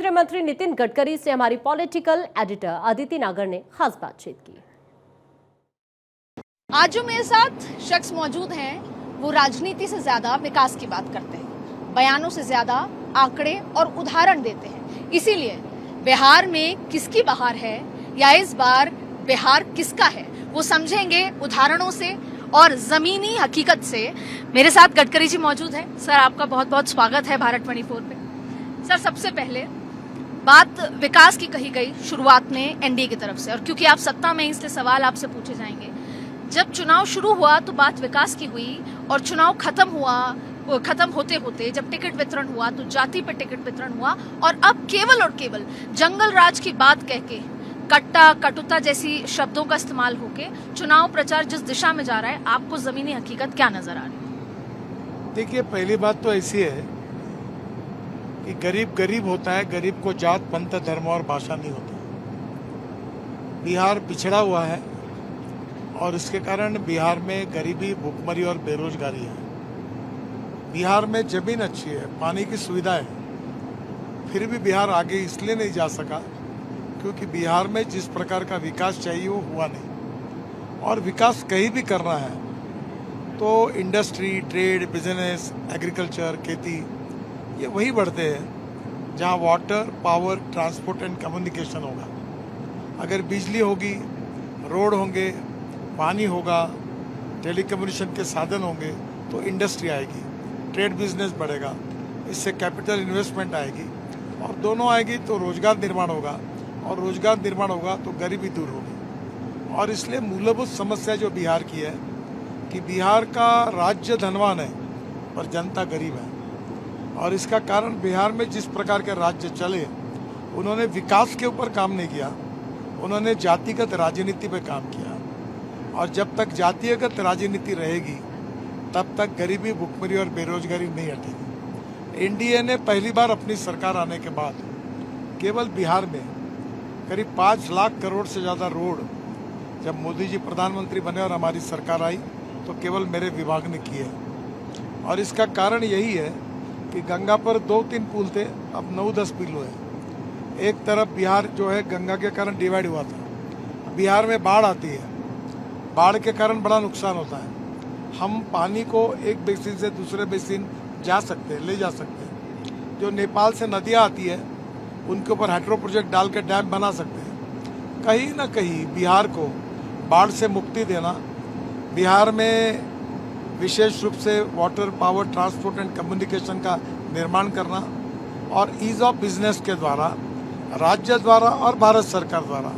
केंद्रीय मंत्री नितिन गडकरी से हमारी पॉलिटिकल एडिटर अदिति नागर ने खास बातचीत की। आज जो मेरे साथ शख्स मौजूद हैं वो राजनीति से ज्यादा विकास की बात करते हैं, बयानों से ज्यादा आंकड़े और उदाहरण देते हैं। इसीलिए बिहार में किसकी बहार है या इस बार बिहार किसका है वो समझेंगे उदाहरणों से और जमीनी हकीकत से। मेरे साथ गडकरी जी मौजूद हैं। सर, आपका बहुत बहुत स्वागत है भारत 24 पे। सर, सबसे पहले बात विकास की कही गई शुरुआत में एनडीए की तरफ से, और क्योंकि आप सत्ता में इसलिए सवाल आपसे पूछे जाएंगे। जब चुनाव शुरू हुआ तो बात विकास की हुई, और चुनाव खत्म होते होते जब टिकट वितरण हुआ तो जाति पर टिकट वितरण हुआ, और अब केवल और केवल जंगल राज की बात कह के कटुता जैसी शब्दों का इस्तेमाल होके चुनाव प्रचार जिस दिशा में जा रहा है, आपको जमीनी हकीकत क्या नजर आ रही है? देखिए, पहली बात तो ऐसी है कि गरीब गरीब होता है, गरीब को जात पंथ धर्म और भाषा नहीं होती। बिहार पिछड़ा हुआ है और इसके कारण बिहार में गरीबी, भूखमरी और बेरोजगारी है। बिहार में जमीन अच्छी है, पानी की सुविधा है, फिर भी बिहार आगे इसलिए नहीं जा सका क्योंकि बिहार में जिस प्रकार का विकास चाहिए वो हुआ नहीं। और विकास कहीं भी करना है तो इंडस्ट्री, ट्रेड, बिजनेस, एग्रीकल्चर, खेती, ये वही बढ़ते हैं जहाँ water, power, transport and communication होगा। अगर बिजली होगी, रोड होंगे, पानी होगा, टेलीकम्युनिकेशन के साधन होंगे तो इंडस्ट्री आएगी, ट्रेड बिजनेस बढ़ेगा, इससे कैपिटल इन्वेस्टमेंट आएगी, और दोनों आएगी तो रोजगार निर्माण होगा, और रोजगार निर्माण होगा तो गरीबी दूर होगी। और इसलिए मूलभूत समस्या जो बिहार की है कि बिहार का राज्य धनवान है पर जनता गरीब है, और इसका कारण बिहार में जिस प्रकार के राज्य चले उन्होंने विकास के ऊपर काम नहीं किया, उन्होंने जातिगत राजनीति पे काम किया। और जब तक जातिगत राजनीति रहेगी तब तक गरीबी, भुखमरी और बेरोजगारी नहीं हटेगी। एनडीए ने पहली बार अपनी सरकार आने के बाद केवल बिहार में करीब 5 लाख करोड़ से ज़्यादा रोड, जब मोदी जी प्रधानमंत्री बने और हमारी सरकार आई तो केवल मेरे विभाग ने किए। और इसका कारण यही है कि गंगा पर 2-3 पुल थे, अब 9-10 पुल हुए। एक तरफ बिहार जो है गंगा के कारण डिवाइड हुआ था। बिहार में बाढ़ आती है, बाढ़ के कारण बड़ा नुकसान होता है। हम पानी को एक बेसिन से दूसरे बेसिन जा सकते हैं, ले जा सकते हैं। जो नेपाल से नदियाँ आती है उनके ऊपर हाइड्रो प्रोजेक्ट डाल के डैम बना सकते हैं। कहीं ना कहीं बिहार को बाढ़ से मुक्ति देना, बिहार में विशेष रूप से water, power, transport and communication का निर्माण करना, और ईज ऑफ बिजनेस के द्वारा, राज्य द्वारा और भारत सरकार द्वारा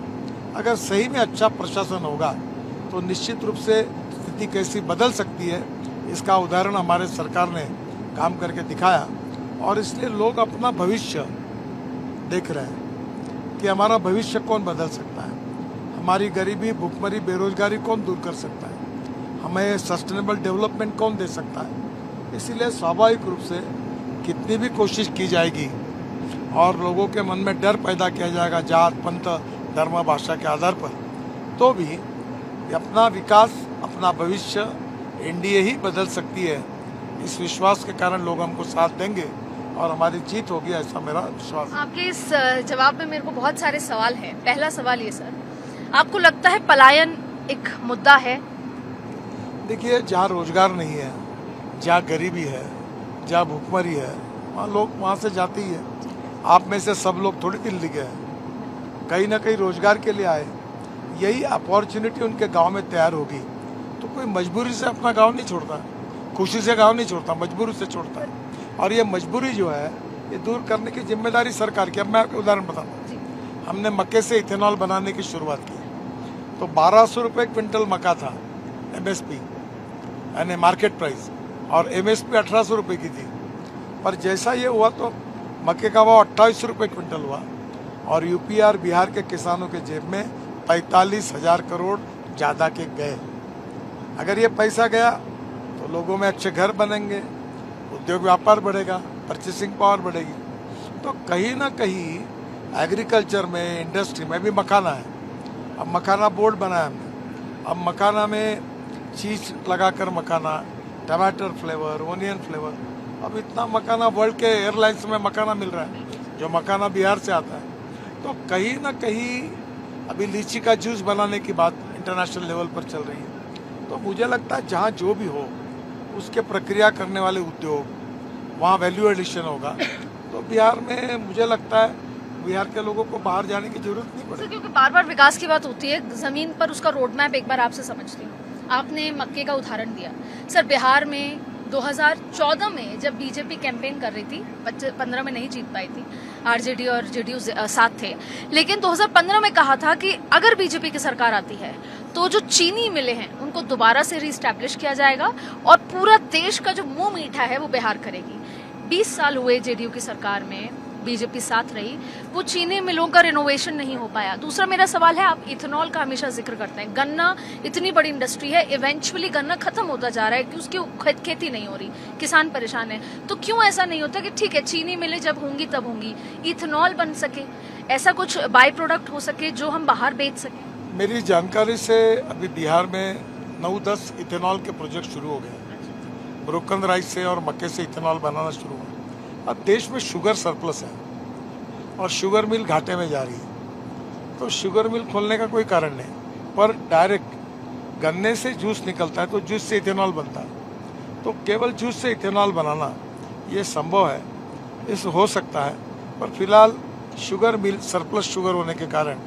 अगर सही में अच्छा प्रशासन होगा तो निश्चित रूप से स्थिति कैसी बदल सकती है, इसका उदाहरण हमारे सरकार ने काम करके दिखाया। और इसलिए लोग अपना भविष्य देख रहे हैं कि हमारा भविष्य कौन बदल सकता है, हमारी गरीबी, भुखमरी, बेरोजगारी कौन दूर कर सकता है, हमें सस्टेनेबल डेवलपमेंट कौन दे सकता है। इसीलिए स्वाभाविक रूप से कितनी भी कोशिश की जाएगी और लोगों के मन में डर पैदा किया जाएगा जात, पंथ, धर्म, भाषा के आधार पर, तो भी अपना विकास, अपना भविष्य एनडीए ही बदल सकती है। इस विश्वास के कारण लोग हमको साथ देंगे और हमारी जीत होगी, ऐसा मेरा विश्वास है। आपके इस जवाब में मेरे को बहुत सारे सवाल हैं। पहला सवाल ये सर, आपको लगता है पलायन एक मुद्दा है? देखिए, जहाँ रोजगार नहीं है, जहाँ गरीबी है, जहाँ भूखमरी है, वहाँ लोग वहाँ से जाते ही है। आप में से सब लोग थोड़ी दिल्ली गए, कहीं ना कहीं रोजगार के लिए आए। यही अपॉर्चुनिटी उनके गांव में तैयार होगी तो कोई मजबूरी से अपना गांव नहीं छोड़ता, खुशी से गांव नहीं छोड़ता, मजबूरी से छोड़ता है। और ये मजबूरी जो है ये दूर करने की जिम्मेदारी सरकार की। अब मैं आपको उदाहरण बताता हूँ। हमने मक्के से इथेनॉल बनाने की शुरुआत की तो 1200 रुपये क्विंटल मक्का था एमएसपी, यानी मार्केट प्राइस, और एमएसपी 1800 रुपये की थी। पर जैसा ये हुआ तो मक्के का भाव 2800 रुपये क्विंटल हुआ, और यूपी और बिहार के किसानों के जेब में 45,000 करोड़ ज़्यादा के गए। अगर ये पैसा गया तो लोगों में अच्छे घर बनेंगे, उद्योग व्यापार बढ़ेगा, परचेसिंग पावर बढ़ेगी। तो कहीं ना कहीं एग्रीकल्चर में, इंडस्ट्री में भी मखाना है। अब मखाना बोर्ड बनाया हमने, अब मखाना में चीज लगाकर मखाना, टमाटर फ्लेवर, ओनियन फ्लेवर, अब इतना मखाना वर्ल्ड के एयरलाइंस में मखाना मिल रहा है। जो मखाना बिहार से आता है। तो कहीं ना कहीं अभी लीची का जूस बनाने की बात इंटरनेशनल लेवल पर चल रही है। तो मुझे लगता है जहाँ जो भी हो उसके प्रक्रिया करने वाले उद्योग, वहाँ वैल्यू एडिशन होगा। तो बिहार में मुझे लगता है बिहार के लोगों को बाहर जाने की जरूरत नहीं सर, पड़ेगी। क्योंकि बार बार विकास की बात होती है, जमीन पर उसका रोड मैप एक बार आपसे समझती हूँ। आपने मक्के का उदाहरण दिया। सर, बिहार में 2014 में जब बीजेपी कैंपेन कर रही थी, 15 में नहीं जीत पाई थी, आरजेडी और जेडीयू साथ थे, लेकिन 2015 में कहा था कि अगर बीजेपी की सरकार आती है तो जो चीनी मिले हैं उनको दोबारा से रीस्टैब्लिश किया जाएगा और पूरा देश का जो मुंह मीठा है वो बिहार करेगी। 20 साल हुए जेडीयू की सरकार में, बीजेपी साथ रही, वो चीनी मिलों का रिनोवेशन नहीं हो पाया। दूसरा मेरा सवाल है, आप इथेनॉल का हमेशा जिक्र करते हैं। गन्ना इतनी बड़ी इंडस्ट्री है, इवेंचुअली गन्ना खत्म होता जा रहा है कि उसकी खेती नहीं हो रही, किसान परेशान है। तो क्यों ऐसा नहीं होता कि ठीक है चीनी मिलें जब होंगी तब होंगी, इथेनॉल बन सके, ऐसा कुछ बाय प्रोडक्ट हो सके जो हम बाहर बेच सकें? मेरी जानकारी से अभी बिहार में 9-10 इथेनॉल के प्रोजेक्ट शुरू हो गए। ब्रोकन राइस से और मक्के से इथेनॉल बनाना शुरू हुआ। अब देश में शुगर सरप्लस है और शुगर मिल घाटे में जा रही है। तो शुगर मिल खोलने का कोई कारण नहीं, पर डायरेक्ट गन्ने से जूस निकलता है तो जूस से इथेनॉल बनता है। तो केवल जूस से इथेनॉल बनाना ये संभव है, इस हो सकता है, पर फिलहाल शुगर मिल सरप्लस शुगर होने के कारण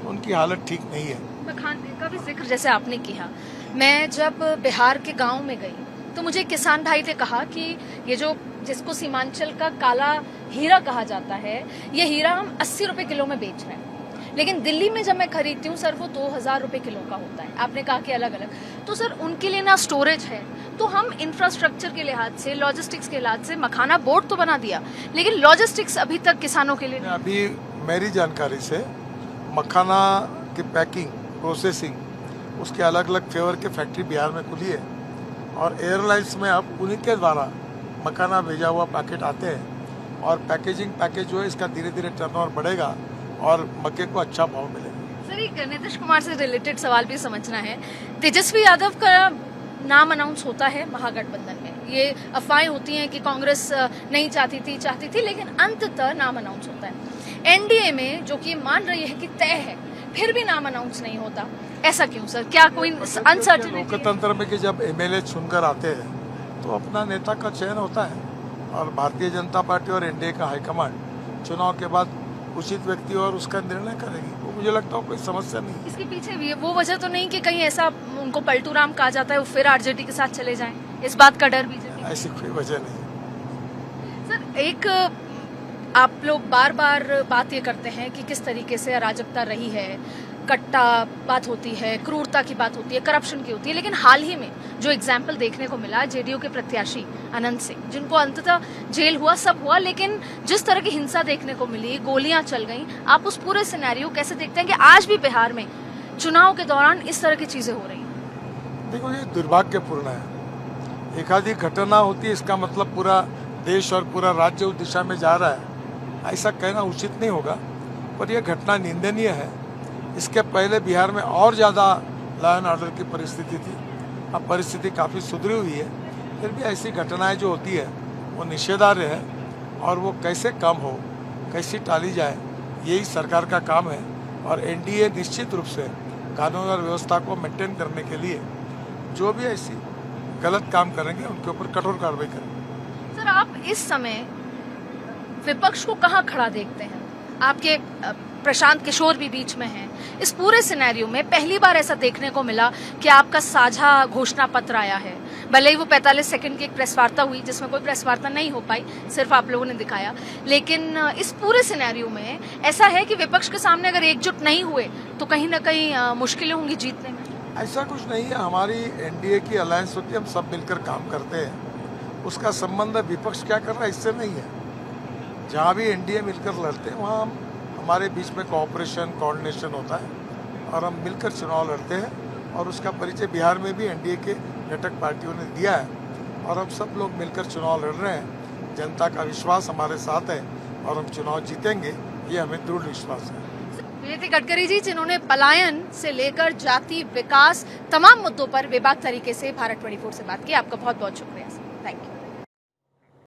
उनकी हालत ठीक नहीं है। मखाने का भी जिक्र जैसे आपने किया, मैं जब बिहार के गांव में गई तो मुझे किसान भाई ने कहा कि ये जो जिसको सीमांचल का काला हीरा कहा जाता है, ये हीरा हम 80 रुपए किलो में बेच रहे हैं, लेकिन दिल्ली में जब मैं खरीदती हूँ सर वो 2000 रुपए किलो का होता है। आपने कहा कि अलग अलग, तो सर उनके लिए ना स्टोरेज है, तो हम इंफ्रास्ट्रक्चर के लिहाज से, लॉजिस्टिक्स के लिहाज से मखाना बोर्ड तो बना दिया, लेकिन लॉजिस्टिक्स अभी तक किसानों के लिए नहीं। अभी मेरी जानकारी से मखाना की पैकिंग, प्रोसेसिंग, उसके अलग अलग फ्लेवर के फैक्ट्री बिहार में खुली है और एयरलाइंस में अब उन्हीं के द्वारा मखाना भेजा हुआ पैकेट आते हैं और पैकेज जो है इसका धीरे धीरे टर्नओवर बढ़ेगा और मक्के को अच्छा भाव मिलेगा। सर, एक नीतीश कुमार से रिलेटेड सवाल भी समझना है। तेजस्वी यादव का नाम अनाउंस होता है महागठबंधन में, ये अफवाहें होती हैं कि कांग्रेस नहीं चाहती थी, लेकिन अंततः नाम अनाउंस होता है। एनडीए में जो कि मान रही है कि तय है, फिर भी नाम अनाउंस नहीं होता, ऐसा क्यों सर? क्या कोई अनसर्टेनिटी? लोकतंत्र में कि जब एमएलए चुनकर आते हैं तो अपना नेता का चयन होता है और भारतीय जनता पार्टी और एनडीए का हाईकमांड चुनाव के बाद उचित व्यक्ति और उसका निर्णय करेगी। वो मुझे लगता है कोई समस्या नहीं। इसके पीछे भी वो वजह तो नहीं कि कहीं ऐसा उनको पलटू राम कहा जाता है वो फिर आरजेडी के साथ चले जाएं, इस बात का डर बीजेपी? ऐसी कोई वजह नहीं। सर, एक आप लोग बार बार बात ये करते हैं कि किस तरीके से अराजकता रही है, कट्टा बात होती है, क्रूरता की बात होती है, करप्शन की होती है, लेकिन हाल ही में जो एग्जाम्पल देखने को मिला जेडीयू के प्रत्याशी अनंत सिंह, जिनको अंततः जेल हुआ, सब हुआ, लेकिन जिस तरह की हिंसा देखने को मिली, गोलियां चल गईं, आप उस पूरे सिनेरियो कैसे देखते हैं कि आज भी बिहार में चुनाव के दौरान इस तरह की चीजें हो रही हैं? देखो, ये दुर्भाग्यपूर्ण है। एक आधी घटना होती है इसका मतलब पूरा देश और पूरा राज्य उस दिशा में जा रहा है, ऐसा कहना उचित नहीं होगा, पर यह घटना निंदनीय है। इसके पहले बिहार में और ज़्यादा लॉ एंड ऑर्डर की परिस्थिति थी, अब परिस्थिति काफ़ी सुधरी हुई है, फिर भी ऐसी घटनाएं जो होती है वो निषेधार्ह है और वो कैसे कम हो, कैसे टाली जाए, यही सरकार का काम है। और एनडीए निश्चित रूप से कानून और व्यवस्था को मेंटेन करने के लिए जो भी ऐसी गलत काम करेंगे उनके ऊपर कठोर कार्रवाई करेंगे। सर, आप इस समय विपक्ष को कहाँ खड़ा देखते हैं? आपके प्रशांत किशोर भी बीच में हैं। इस पूरे सिनेरियो में पहली बार ऐसा देखने को मिला कि आपका साझा घोषणा पत्र आया है, भले ही वो 45 सेकंड की एक प्रेस वार्ता हुई जिसमें कोई प्रेस वार्ता नहीं हो पाई, सिर्फ आप लोगों ने दिखाया, लेकिन इस पूरे सिनेरियो में ऐसा है कि विपक्ष के सामने अगर एकजुट नहीं हुए तो कहीं ना कहीं मुश्किलें होंगी जीतने में। ऐसा कुछ नहीं है, हमारी एनडीए की अलायंस होती है, हम सब मिलकर काम करते हैं, उसका संबंध विपक्ष क्या कर रहा है इससे नहीं है। जहाँ भी एनडीए मिलकर लड़ते हैं वहाँ हमारे बीच में कोऑपरेशन, कोऑर्डिनेशन होता है और हम मिलकर चुनाव लड़ते हैं और उसका परिचय बिहार में भी एनडीए के घटक पार्टियों ने दिया है और हम सब लोग मिलकर चुनाव लड़ रहे हैं। जनता का विश्वास हमारे साथ है और हम चुनाव जीतेंगे, ये हमें दृढ़ विश्वास है। नितिन गडकरी जी, जिन्होंने पलायन से लेकर जाति, विकास, तमाम मुद्दों पर बेबाक तरीके से भारत 24 से बात की, आपका बहुत बहुत शुक्रिया। Thank you.